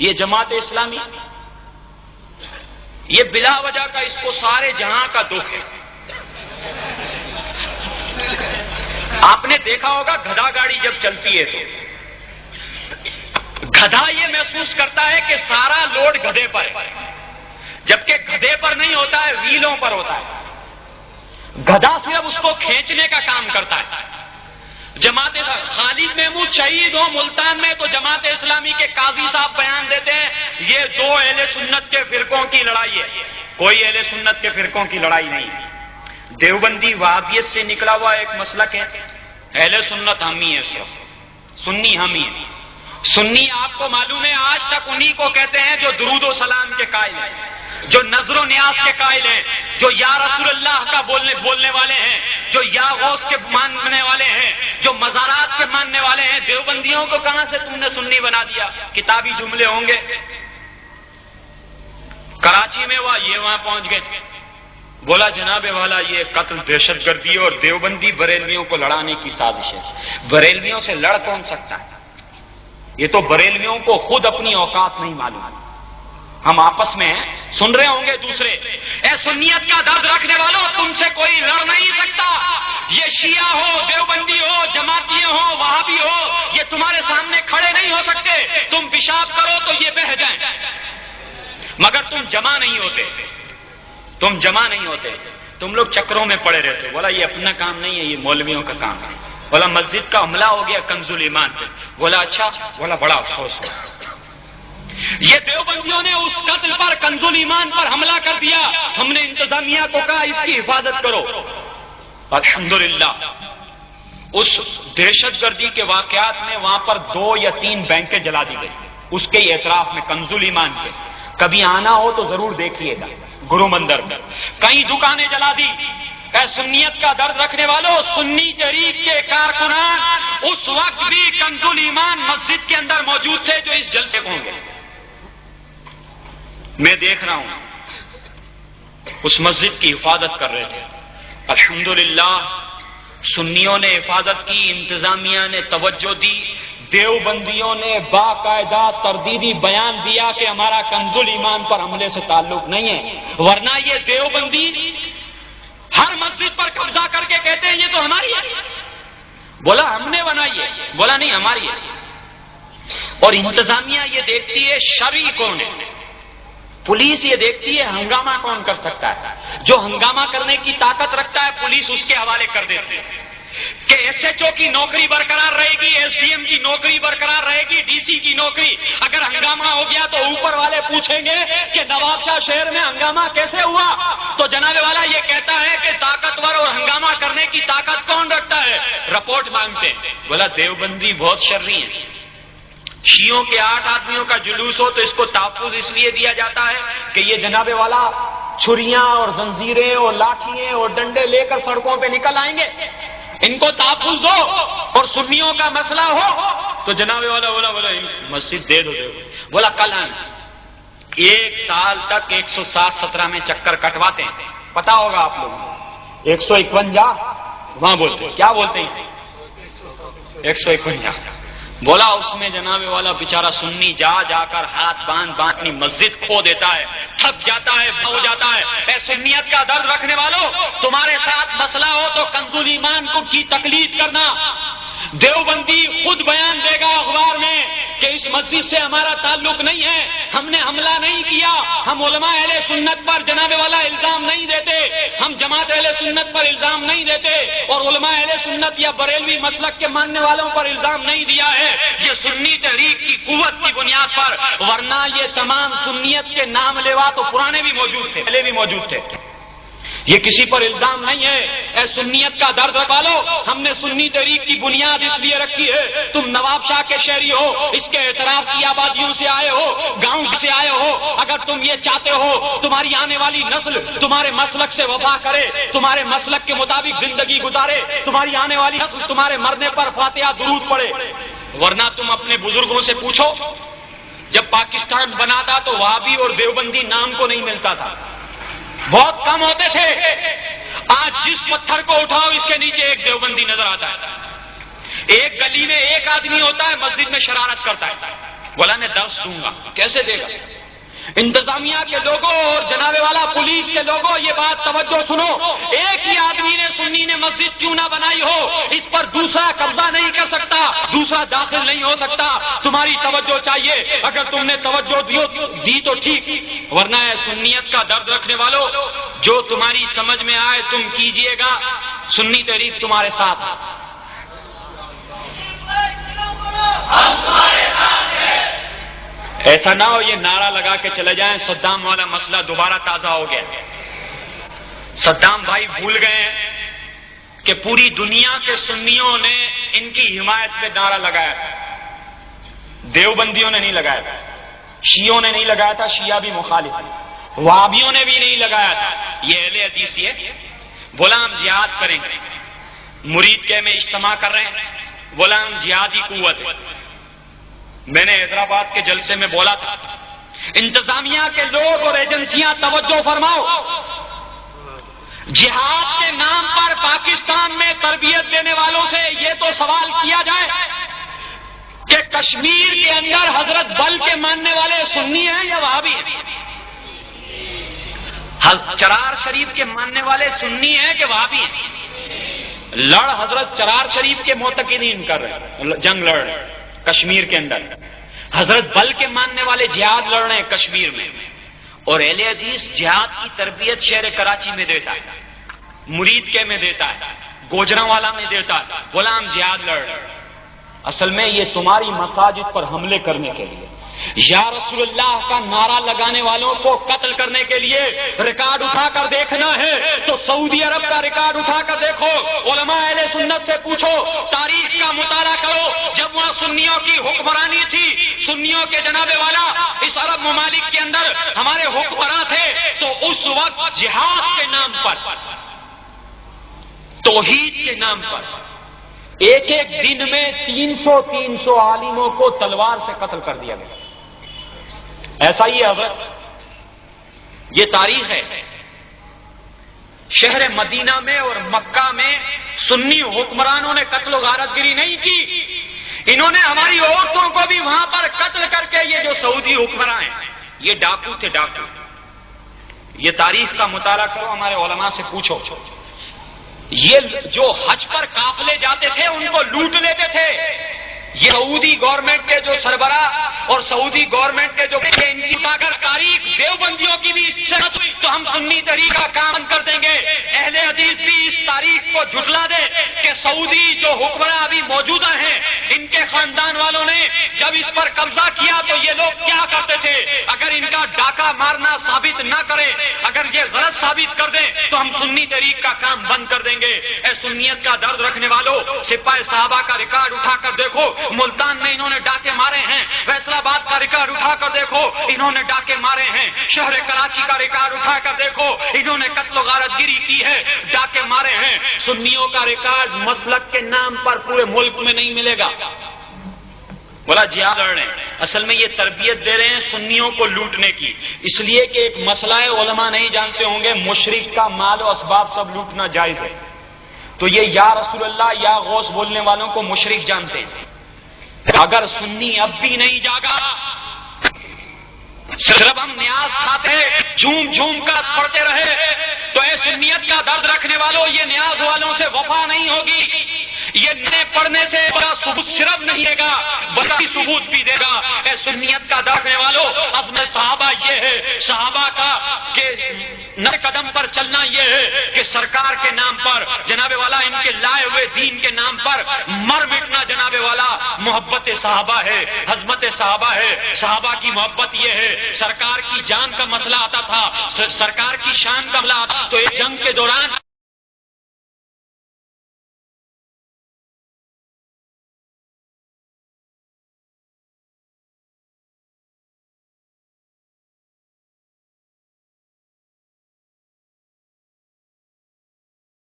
یہ جماعت اسلامی، یہ بلا وجہ کا اس کو سارے جہاں کا دکھ ہے۔ آپ نے دیکھا ہوگا گدھا گاڑی جب چلتی ہے تو گدھا یہ محسوس کرتا ہے کہ سارا لوڈ گدھے پر ہے، جبکہ گدھے پر نہیں ہوتا ہے، ویلوں پر ہوتا ہے۔ گدھا صرف اس کو کھینچنے کا کام کرتا ہے۔ جماعت خالد محمود شہید ہو ملتان میں تو جماعت اسلامی کے قاضی صاحب بیان دیتے ہیں یہ دو اہل سنت کے فرقوں کی لڑائی ہے، کوئی اہل سنت کے فرقوں کی لڑائی نہیں۔ دیوبندی وہابیت سے نکلا ہوا ایک مسلک ہے، اہل سنت ہم ہی ہے، صرف سنی ہم ہی ہیں۔ سنی آپ کو معلوم ہے آج تک انہی کو کہتے ہیں جو درود و سلام کے قائل ہیں، جو نظر و نیاز کے قائل ہیں، جو یا رسول اللہ کا بولنے والے ہیں، جو یا غوث کے ماننے والے ہیں، جو مزارات کے ماننے والے ہیں۔ دیوبندیوں کو کہاں سے تم نے سنی بنا دیا؟ کتابی جملے ہوں گے۔ کراچی میں ہوا، یہ وہاں پہنچ گئے، بولا جناب والا یہ قتل دہشت گردی اور دیوبندی بریلویوں کو لڑانے کی سازش ہے۔ بریلویوں سے لڑ کون سکتا ہے؟ یہ تو بریلویوں کو خود اپنی اوقات نہیں معلوم۔ ہم آپس میں سن رہے ہوں گے دوسرے، اے سنیت کا درد رکھنے والوں تم سے کوئی لڑ نہیں سکتا، یہ شیعہ ہو، دیوبندی ہو، جماعتی ہو، وہابی ہو، یہ تمہارے سامنے کھڑے نہیں ہو سکتے۔ تم پیشاب کرو تو یہ بہہ جائیں، مگر تم جمع نہیں ہوتے، تم جمع نہیں ہوتے، تم لوگ چکروں میں پڑے رہتے۔ بولا یہ اپنا کام نہیں ہے، یہ مولویوں کا کام ہے۔ بولا مسجد کا حملہ ہو گیا کنز الایمان پہ۔ بولا اچھا، بولا بڑا افسوس ہوا، یہ دیوبندیوں نے اس قتل پر کنز الایمان پر حملہ کر دیا، ہم نے انتظامیہ کو کہا اس کی حفاظت کرو۔ الحمدللہ اس دہشت گردی کے واقعات میں وہاں پر 2 یا 3 بینکیں جلا دی گئی، اس کے اعتراف میں کنز الایمان کے۔ کبھی آنا ہو تو ضرور دیکھیے گا، گرو مندر میں کئی دکانیں جلا دی۔ اے سنیت کا درد رکھنے والوں، سنی تحریک کے کارکنان اس وقت بھی کنز الایمان مسجد کے اندر موجود تھے جو اس جلسے کو ہوں گے۔ میں دیکھ رہا ہوں اس مسجد کی حفاظت کر رہے تھے۔ الحمدللہ سنیوں نے حفاظت کی، انتظامیہ نے توجہ دی، دیوبندیوں نے باقاعدہ تردیدی بیان دیا کہ ہمارا کنز الایمان پر حملے سے تعلق نہیں ہے، ورنہ یہ دیوبندی ہر مسجد پر قبضہ کر کے کہتے ہیں یہ تو ہماری ہے۔ بولا ہم نے بنائی ہے، بولا نہیں ہماری ہے۔ اور انتظامیہ یہ دیکھتی ہے شرعی کون ہے، پولیس یہ دیکھتی ہے ہنگامہ کون کر سکتا ہے، جو ہنگامہ کرنے کی طاقت رکھتا ہے پولیس اس کے حوالے کر دیتی ہے کہ ایس ایچ او کی نوکری برقرار رہے گی، ایس ڈی ایم کی نوکری برقرار رہے گی، ڈی سی کی نوکری۔ اگر ہنگامہ ہو گیا تو اوپر والے پوچھیں گے کہ نواب شاہ شہر میں ہنگامہ کیسے ہوا، تو جناب والا یہ کہتا ہے کہ طاقتور اور ہنگامہ کرنے کی طاقت کون رکھتا ہے، رپورٹ مانگتے ہیں۔ بولا دیوبندی بہت شرری ہیں، شیعوں کے 8 آدمیوں کا جلوس ہو تو اس کو تحفظ اس لیے دیا جاتا ہے کہ یہ جناب والا چھریاں اور زنجیریں اور لاٹھیاں اور ڈنڈے لے کر سڑکوں پہ نکل آئیں گے، ان کو تحفظ دو۔ اور سنیوں کا مسئلہ ہو تو جناب والا بولا مسجد دے دو۔ بولا کل آئیں، 1 سال تک 107-17 میں چکر کٹواتے ہیں، پتا ہوگا آپ لوگ 151 وہاں بولتے ہیں، کیا بولتے ہیں 151۔ بولا اس میں جناب والا بیچارہ سنی جا کر ہاتھ باندھ اپنی مسجد کھو دیتا ہے، تھک جاتا ہے، ہو جاتا ہے۔ اے سنیت کا درد رکھنے والوں، تمہارے ساتھ مسئلہ ہو تو کنز الایمان کو کی تقلید کرنا۔ دیوبندی خود بیان دے گا اخبار میں کہ اس مسجد سے ہمارا تعلق نہیں ہے، ہم نے حملہ نہیں کیا، ہم علماء اہل سنت پر جناب والا الزام نہیں دیتے، ہم جماعت اہل سنت پر الزام نہیں دیتے، اور علماء اہل سنت یا بریلوی مسلک کے ماننے والوں پر الزام نہیں دیا ہے، یہ سنی تحریک کی قوت کی بنیاد پر، ورنہ یہ تمام سنیت کے نام لیوا تو پرانے بھی موجود تھے، پہلے بھی موجود تھے، یہ کسی پر الزام نہیں ہے۔ اے سنیت کا درد رکھا لو، ہم نے سنی تحریک کی بنیاد اس لیے رکھی ہے، تم نواب شاہ کے شہری ہو، اس کے اعتراف کی آبادیوں سے آئے ہو، گاؤں سے آئے ہو، اگر تم یہ چاہتے ہو تمہاری آنے والی نسل تمہارے مسلک سے وفا کرے، تمہارے مسلک کے مطابق زندگی گزارے، تمہاری آنے والی نسل تمہارے مرنے پر فاتحہ درود پڑے، ورنہ تم اپنے بزرگوں سے پوچھو، جب پاکستان بنا تھا تو وہابی اور دیوبندی نام کو نہیں ملتا تھا، بہت کم ہوتے تھے۔ آج جس پتھر کو اٹھاؤ اس کے نیچے ایک دیوبندی نظر آتا ہے، ایک گلی میں ایک آدمی ہوتا ہے مسجد میں شرارت کرتا ہے، بولا میں درس دوں گا. کیسے دے گا؟ انتظامیہ کے لوگوں اور جناب والا پولیس کے لوگوں یہ بات توجہ سنو، ایک ہی آدمی نے سنی نے مسجد کیوں نہ بنائی ہو، اس پر دوسرا قبضہ نہیں کر سکتا، دوسرا داخل نہیں ہو سکتا. تمہاری توجہ چاہیے، اگر تم نے توجہ دی تو ٹھیک، ورنہ ہے سنیت کا درد رکھنے والوں، جو تمہاری سمجھ میں آئے تم کیجئے گا، سنی تحریک تمہارے ساتھ. ایسا نہ ہو یہ نعرہ لگا کے چلے جائیں صدام والا مسئلہ دوبارہ تازہ ہو گیا. صدام بھائی بھول گئے ہیں کہ پوری دنیا کے سنیوں نے ان کی حمایت پہ نعرہ لگایا تھا. دیوبندیوں نے نہیں لگایا تھا، شیعوں نے نہیں لگایا تھا، شیعہ بھی مخالف ہیں، وہابیوں نے بھی نہیں لگایا تھا. یہ اہل حدیث ہے، بولا ہم جہاد کریں گے. مرید کے میں اجتماع کر رہے ہیں، بولا ہم جہادی قوت ہے. میں نے حیدرآباد کے جلسے میں بولا تھا، انتظامیہ کے لوگ اور ایجنسیاں توجہ فرماؤ، جہاد کے نام پر پاکستان میں تربیت دینے والوں سے یہ تو سوال کیا جائے کہ کشمیر کے اندر حضرت بل کے ماننے والے سنی ہیں یا وہابی ہیں؟ چرار شریف کے ماننے والے سنی ہیں کہ وہابی ہیں؟ لڑ حضرت چرار شریف کے معتقدین کر رہے ہیں، جنگ لڑ رہے ہیں کشمیر کے اندر. حضرت بل کے ماننے والے جہاد لڑ رہے ہیں کشمیر میں، اور اہل حدیث جہاد کی تربیت شہر کراچی میں دیتا ہے، مرید کے میں دیتا ہے، گوجرانوالا میں دیتا ہے. بولا ہم جہاد لڑ رہے ہیں. اصل میں یہ تمہاری مساجد پر حملے کرنے کے لیے، یا رسول اللہ کا نعرہ لگانے والوں کو قتل کرنے کے لیے ریکارڈ اٹھا کر دیکھنا ہے تو سعودی عرب کا ریکارڈ اٹھا کر دیکھو، علماء اہل سنت سے پوچھو، تاریخ کا مطالعہ کرو. جب وہاں سنیوں کی حکمرانی تھی، سنیوں کے جناب والا اس عرب ممالک کے اندر ہمارے حکمراں تھے، تو اس وقت جہاد کے نام پر، توحید کے نام پر ایک ایک دن میں 300 عالموں کو تلوار سے قتل کر دیا گیا. ایسا ہی ہے حضرت، یہ تاریخ ہے. شہر مدینہ میں اور مکہ میں سنی حکمرانوں نے قتل و غارت گری نہیں کی، انہوں نے ہماری عورتوں کو بھی وہاں پر قتل کر کے، یہ جو سعودی حکمراں ہیں یہ ڈاکو تھے، ڈاکو. یہ تاریخ کا مطالعہ کرو، ہمارے علماء سے پوچھو. یہ جو حج پر قافلے جاتے تھے ان کو لوٹ لیتے تھے. یہ سعودی گورنمنٹ کے جو سربراہ اور سعودی گورنمنٹ کے جو ان کی اگر تاریخ دیوبندیوں کی بھی شرط ہوئی تو ہم سنی طریقہ کا کام کر دیں گے. اہل حدیث بھی اس تاریخ کو جھٹلا دے کہ سعودی جو حکمراں ابھی موجودہ ہیں، ان کے خاندان والوں نے جب اس پر قبضہ کیا تو یہ لوگ کیا کرتے تھے. اگر ان کا ڈاکہ مارنا ثابت نہ کرے، اگر یہ غلط ثابت کر دیں تو ہم سنی طریق کا کام بند کر دیں گے. اے سنیت کا درد رکھنے والوں، سپاہ صحابہ کا ریکارڈ اٹھا کر دیکھو، ملتان میں انہوں نے ڈاکے مارے ہیں. فیصل آباد کا ریکارڈ اٹھا کر دیکھو، انہوں نے ڈاکے مارے ہیں. شہر کراچی کا ریکارڈ اٹھا کر دیکھو، انہوں نے قتل و غارت گری کی ہے، ڈاکے مارے ہیں. سنیوں کا ریکارڈ مسلک کے نام پر پورے ملک میں نہیں ملے گا. بولا جہاد لڑ رہے ہیں، اصل میں یہ تربیت دے رہے ہیں سنیوں کو لوٹنے کی. اس لیے کہ ایک مسئلہ ہے، علماء نہیں جانتے ہوں گے، مشرک کا مال و اسباب سب لوٹنا جائز ہے. تو یہ یا رسول اللہ یا غوث بولنے والوں کو مشرک جانتے ہیں. اگر سنی اب بھی نہیں جاگا، صرف ہم نیاز کھاتے جھوم جھوم کر پڑھتے رہے تو اے سنیت کا درد رکھنے والوں، یہ نیاز والوں سے وفا نہیں ہوگی. یہ نئے پڑھنے سے بڑا ثبوت صرف نہیں دے گا بلکہ ثبوت بھی دے گا. اے سنیت کا درد رکھنے والوں، عزم صحابہ یہ ہے، صحابہ کا کہ نئے قدم پر چلنا یہ ہے کہ سرکار کے نام پر جناب والا ان کے لائے ہوئے دین کے نام پر مر مٹنا جناب والا محبت صحابہ ہے، عظمت صحابہ ہے. صحابہ کی محبت یہ ہے. سرکار کی جان کا مسئلہ آتا تھا، سرکار کی شان کا مسئلہ آتا تو ایک جنگ کے دوران